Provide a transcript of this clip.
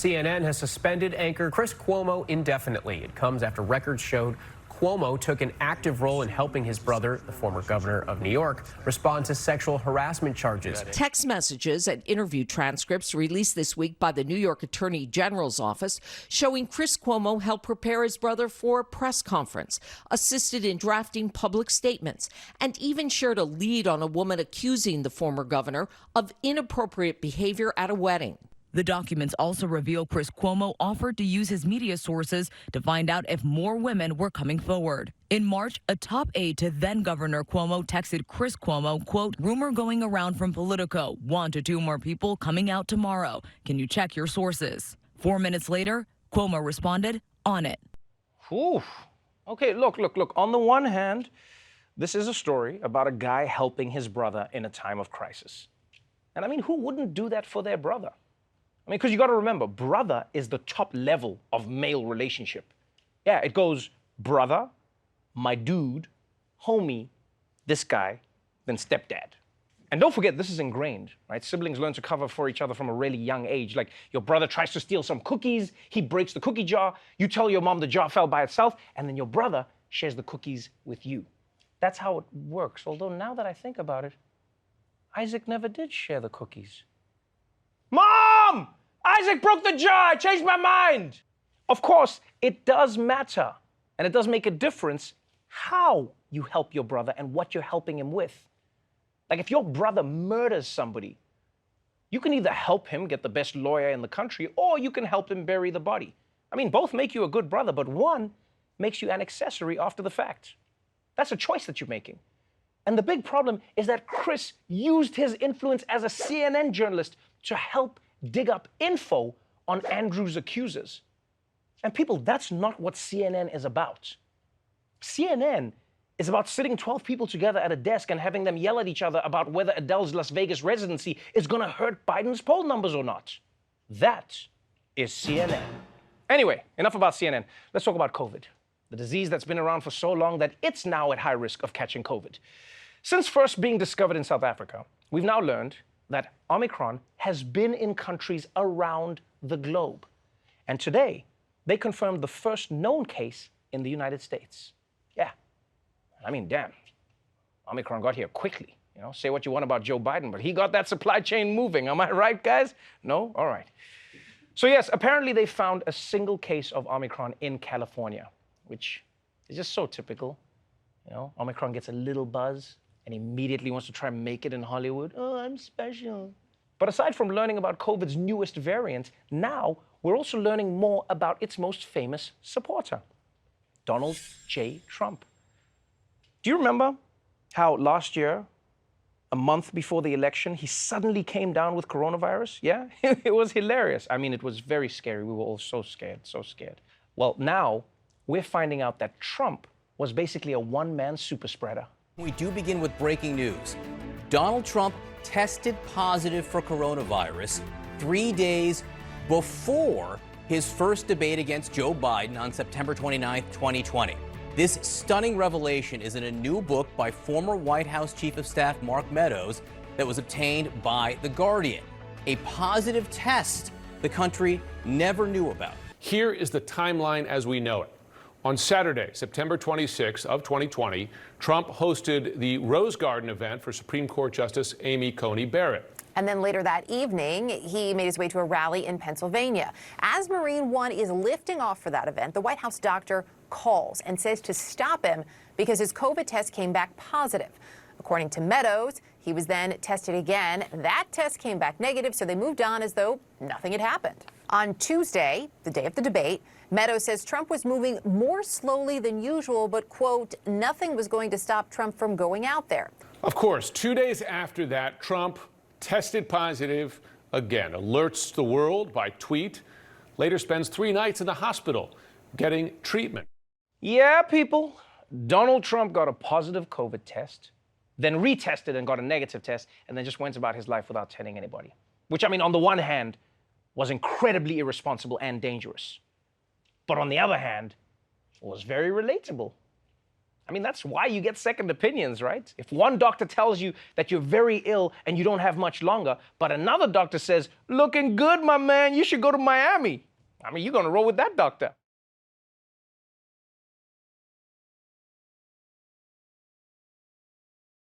CNN has suspended anchor Chris Cuomo indefinitely. It comes after records showed Cuomo took an active role in helping his brother, the former governor of New York, respond to sexual harassment charges. Text messages and interview transcripts released this week by the New York Attorney General's office showing Chris Cuomo helped prepare his brother for a press conference, assisted in drafting public statements, and even shared a lead on a woman accusing the former governor of inappropriate behavior at a wedding. The documents also reveal Chris Cuomo offered to use his media sources to find out if more women were coming forward. In March, a top aide to then-Governor Cuomo texted Chris Cuomo, quote, "Rumor going around from Politico, 1 to 2 more people coming out tomorrow. Can you check your sources?" 4 minutes later, Cuomo responded, "On it." Oof. Okay, look. On the one hand, this is a story about a guy helping his brother in a time of crisis. And I mean, who wouldn't do that for their brother? I mean, because you got to remember, brother is the top level of male relationship. Yeah, it goes brother, my dude, homie, this guy, then stepdad. And don't forget, this is ingrained, right? Siblings learn to cover for each other from a really young age. Like your brother tries to steal some cookies, he breaks the cookie jar, you tell your mom the jar fell by itself, and then your brother shares the cookies with you. That's how it works. Although now that I think about it, Isaac never did share the cookies. Mom! Isaac broke the jar! I changed my mind! Of course, it does matter, and it does make a difference how you help your brother and what you're helping him with. Like if your brother murders somebody, you can either help him get the best lawyer in the country, or you can help him bury the body. I mean, both make you a good brother, but one makes you an accessory after the fact. That's a choice that you're making. And the big problem is that Chris used his influence as a CNN journalist to help dig up info on Andrew's accusers. And people, that's not what CNN is about. CNN is about sitting 12 people together at a desk and having them yell at each other about whether Adele's Las Vegas residency is going to hurt Biden's poll numbers or not. That is CNN. Anyway, enough about CNN. Let's talk about COVID, the disease that's been around for so long that it's now at high risk of catching COVID. Since first being discovered in South Africa, we've now learned that Omicron has been in countries around the globe. And today, they confirmed the first known case in the United States. Yeah, I mean, damn, Omicron got here quickly. You know, say what you want about Joe Biden, but he got that supply chain moving. Am I right, guys? No? All right. So yes, apparently they found a single case of Omicron in California, which is just so typical. You know, Omicron gets a little buzz and immediately wants to try and make it in Hollywood. Oh, I'm special. But aside from learning about COVID's newest variant, now we're also learning more about its most famous supporter, Donald J. Trump. Do you remember how last year, a month before the election, he suddenly came down with coronavirus? Yeah, it was hilarious. I mean, it was very scary. We were all so scared, so scared. Well, now we're finding out that Trump was basically a one-man super spreader. We do begin with breaking news. Donald Trump tested positive for coronavirus 3 days before his first debate against Joe Biden on September 29, 2020. This stunning revelation is in a new book by former White House Chief of Staff Mark Meadows that was obtained by The Guardian. A positive test the country never knew about. Here is the timeline as we know it. On Saturday, September 26th of 2020, Trump hosted the Rose Garden event for Supreme Court Justice Amy Coney Barrett. And then later that evening, he made his way to a rally in Pennsylvania. As Marine One is lifting off for that event, the White House doctor calls and says to stop him because his COVID test came back positive. According to Meadows, he was then tested again. That test came back negative, so they moved on as though nothing had happened. On Tuesday, the day of the debate, Meadows says Trump was moving more slowly than usual, but, quote, nothing was going to stop Trump from going out there. Of course, 2 days after that, Trump tested positive again, alerts the world by tweet, later spends 3 nights in the hospital getting treatment. Yeah, people, Donald Trump got a positive COVID test, then retested and got a negative test, and then just went about his life without telling anybody. Which, I mean, on the one hand, was incredibly irresponsible and dangerous. But on the other hand, was very relatable. I mean, that's why you get second opinions, right? If one doctor tells you that you're very ill and you don't have much longer, but another doctor says, looking good, my man, you should go to Miami. I mean, you're going to roll with that doctor.